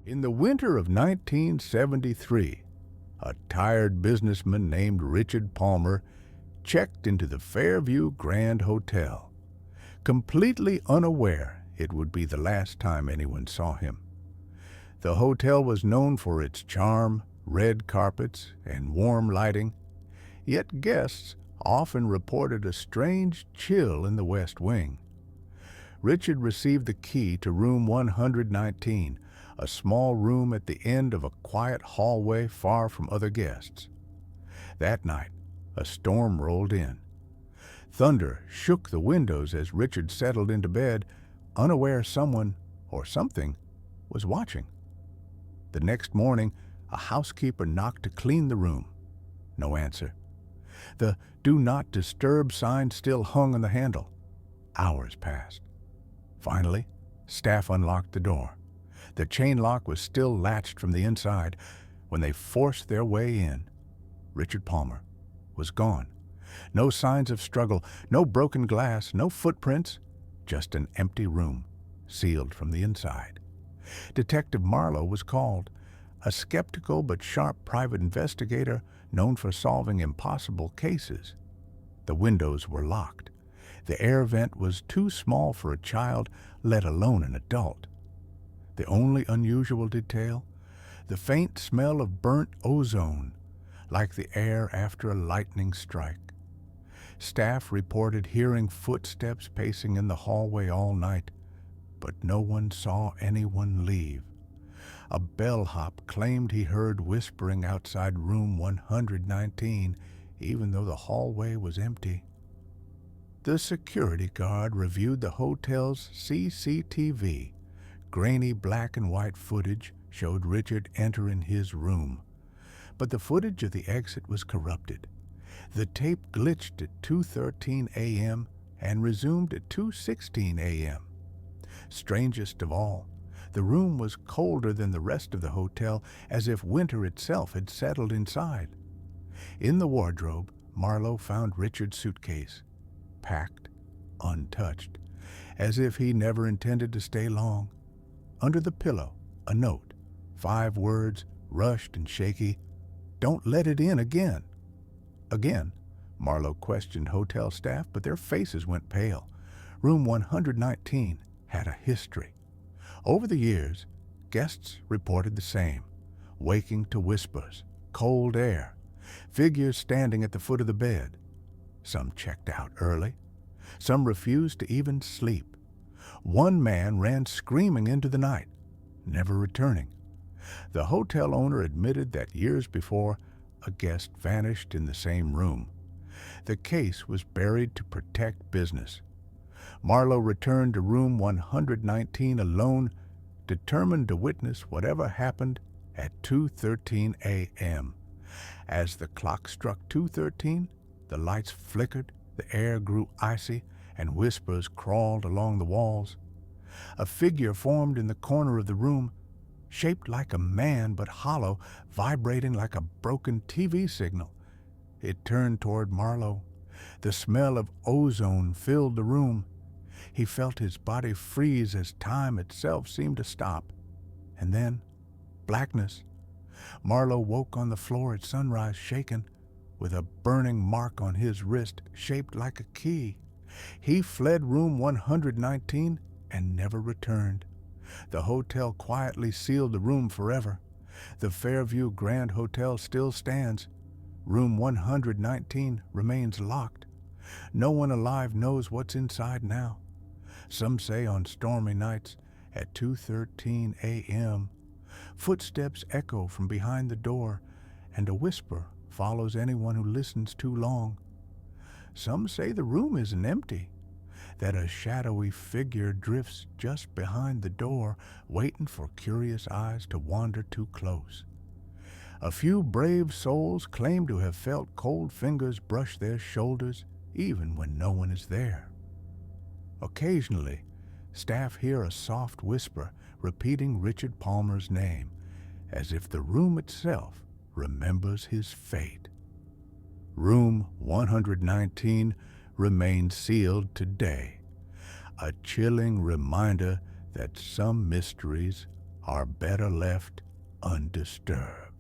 In the winter of 1973, a tired businessman named Richard Palmer checked into the Fairview Grand Hotel, completely unaware it would be the last time anyone saw him. The hotel was known for its charm, red carpets, and warm lighting, yet guests often reported a strange chill in the West Wing. Richard received the key to room 119, a small room at the end of a quiet hallway far from other guests. That night, a storm rolled in. Thunder shook the windows as Richard settled into bed, unaware someone or something was watching. The next morning, a housekeeper knocked to clean the room. No answer. The "Do Not Disturb" sign still hung on the handle. Hours passed. Finally, staff unlocked the door. The chain lock was still latched from the inside. When they forced their way in, Richard Palmer was gone. No signs of struggle, no broken glass, no footprints, just an empty room, sealed from the inside. Detective Marlowe was called, a skeptical but sharp private investigator known for solving impossible cases. The windows were locked. The air vent was too small for a child, let alone an adult. The only unusual detail? The faint smell of burnt ozone, like the air after a lightning strike. Staff reported hearing footsteps pacing in the hallway all night, but no one saw anyone leave. A bellhop claimed he heard whispering outside room 119, even though the hallway was empty. The security guard reviewed the hotel's CCTV. Grainy black and white footage showed Richard entering his room, but the footage of the exit was corrupted. The tape glitched at 2:13 a.m. and resumed at 2:16 a.m. Strangest of all, the room was colder than the rest of the hotel, as if winter itself had settled inside. In the wardrobe, Marlowe found Richard's suitcase, packed, untouched, as if he never intended to stay long. Under the pillow, a note, 5 words, rushed and shaky: "Don't let it in again." Again, Marlowe questioned hotel staff, but their faces went pale. Room 119 had a history. Over the years, guests reported the same: waking to whispers, cold air, figures standing at the foot of the bed. Some checked out early. Some refused to even sleep. One man ran screaming into the night, never returning. The hotel owner admitted that years before, a guest vanished in the same room. The case was buried to protect business. Marlowe returned to room 119 alone, determined to witness whatever happened at 2:13 a.m. As the clock struck 2:13, the lights flickered, the air grew icy, and whispers crawled along the walls. A figure formed in the corner of the room, shaped like a man but hollow, vibrating like a broken TV signal. It turned toward Marlowe. The smell of ozone filled the room. He felt his body freeze as time itself seemed to stop. And then, blackness. Marlowe woke on the floor at sunrise, shaken, with a burning mark on his wrist shaped like a key. He fled room 119 and never returned. The hotel quietly sealed the room forever. The Fairview Grand Hotel still stands. Room 119 remains locked. No one alive knows what's inside now. Some say on stormy nights at 2:13 a.m., footsteps echo from behind the door, and a whisper follows anyone who listens too long. Some say the room isn't empty, that a shadowy figure drifts just behind the door, waiting for curious eyes to wander too close. A few brave souls claim to have felt cold fingers brush their shoulders, even when no one is there. Occasionally, staff hear a soft whisper repeating Richard Palmer's name, as if the room itself remembers his fate. Room 119 remains sealed today, a chilling reminder that some mysteries are better left undisturbed.